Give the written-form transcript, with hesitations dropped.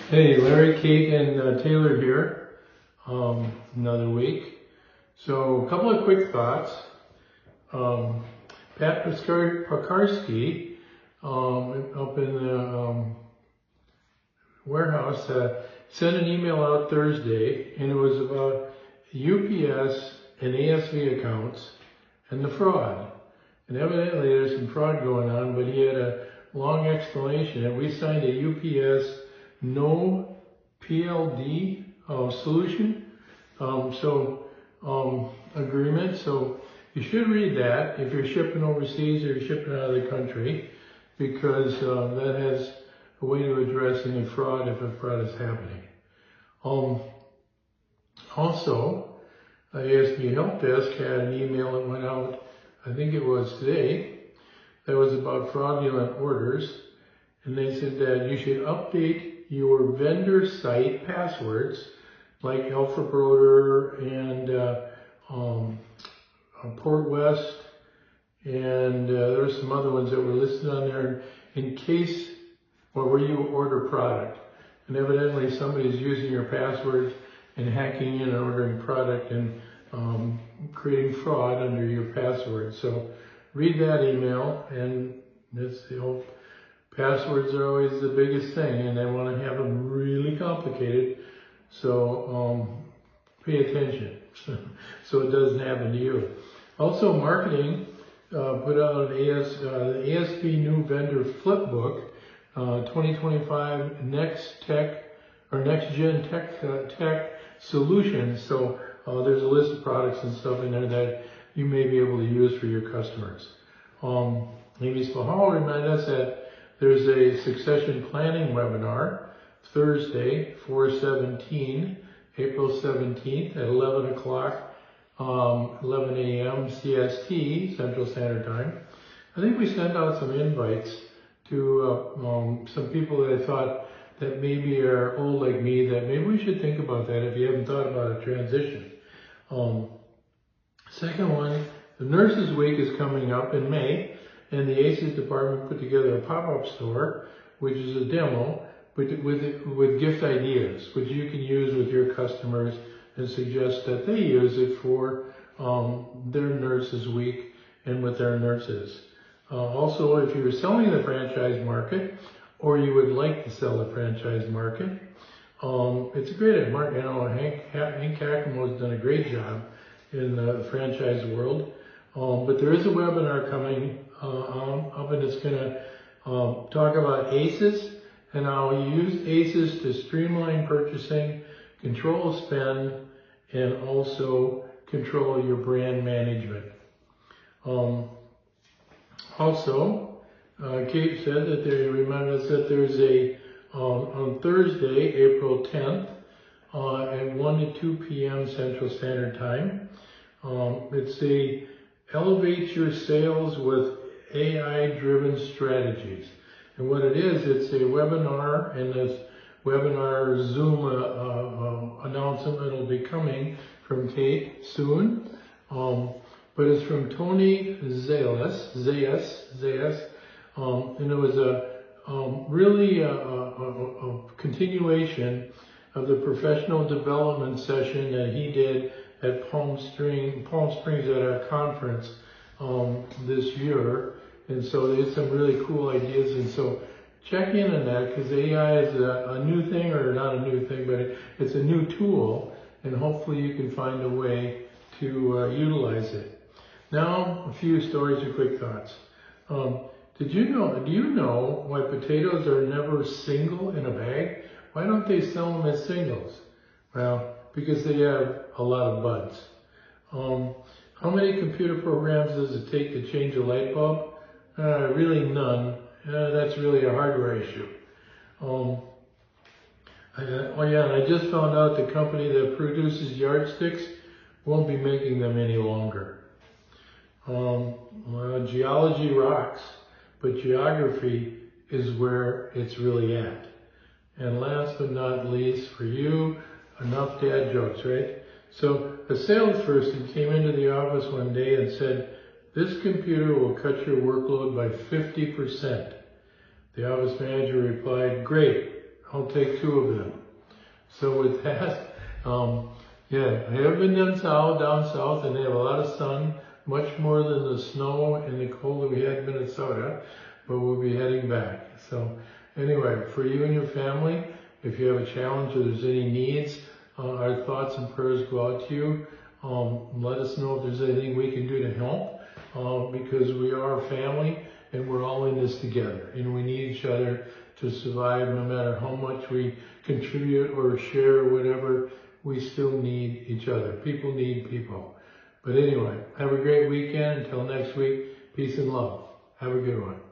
Hey, Larry, Kate, and Taylor here. Another week. So, a couple of quick thoughts. Pat Pakarski up in the warehouse sent an email out Thursday, and it was about UPS and ASV accounts and the fraud. And evidently there's some fraud going on, but he had a long explanation. And we signed a UPS no PLD solution, agreement. So you should read that if you're shipping overseas or you're shipping out of the country, because that has a way to address any fraud if a fraud is happening. Also, ASB Help Desk had an email that went out, I think it was today, that was about fraudulent orders. And they said that you should update your vendor site passwords, like Alpha Broder and Port West, and there were some other ones that were listed on there in case, or where you order product. And evidently somebody's using your passwords and hacking in and ordering product and creating fraud under your password. So read that email, and it's the whole passwords are always the biggest thing, and they want to have them really complicated. So pay attention so it doesn't happen to you. Also, marketing put out an ASP new vendor flipbook, 2025 next gen tech solutions. So there's a list of products and stuff in there that you may be able to use for your customers. Amy Spahal reminded us that there's a succession planning webinar Thursday, April 17th at 11 o'clock, 11 a.m. CST, Central Standard Time. I think we sent out some invites to some people that I thought that maybe are old like me, that maybe we should think about that if you haven't thought about a transition. Second one, the Nurses Week is coming up in May, and the ACES department put together a pop-up store, which is a demo, with gift ideas, which you can use with your customers and suggest that they use it for their Nurses Week and with their nurses. Also, if you're selling the franchise market, or you would like to sell the franchise market, it's a great market. You know, Hank Hackamo has done a great job in the franchise world. But there is a webinar coming up, and it's going to talk about ACES and how you use ACES to streamline purchasing, control spend, and also control your brand management. Also, Kate said that they reminded us that there's on Thursday, April 10th, at 1 to 2 p.m. Central Standard Time. It's a Elevate Your Sales with AI-Driven Strategies. And what it is, it's a webinar, and this webinar Zoom announcement will be coming from Kate soon. But it's from Tony Zayas, and it was really a continuation of the professional development session that he did at Palm Springs at our conference this year. And so there's some really cool ideas. And so check in on that, because AI is a new thing, or not a new thing, but it's a new tool, and hopefully you can find a way to utilize it. Now, a few stories or quick thoughts. Do you know why potatoes are never single in a bag? Why don't they sell them as singles? Well, because they have a lot of buds. How many computer programs does it take to change a light bulb? Really none. That's really a hardware issue. And I just found out the company that produces yardsticks won't be making them any longer. Geology rocks, but geography is where it's really at. And last but not least, for you, enough dad jokes, right? So a salesperson came into the office one day and said, "This computer will cut your workload by 50%. The office manager replied, "Great, I'll take 2 of them. So with that, yeah, I have been down south, and they have a lot of sun, much more than the snow and the cold that we had in Minnesota, but we'll be heading back. So anyway, for you and your family, if you have a challenge or there's any needs, our thoughts and prayers go out to you. Let us know if there's anything we can do to help, because we are a family and we're all in this together, and we need each other to survive. No matter how much we contribute or share or whatever, we still need each other. People need people. But anyway, have a great weekend. Until next week, peace and love. Have a good one.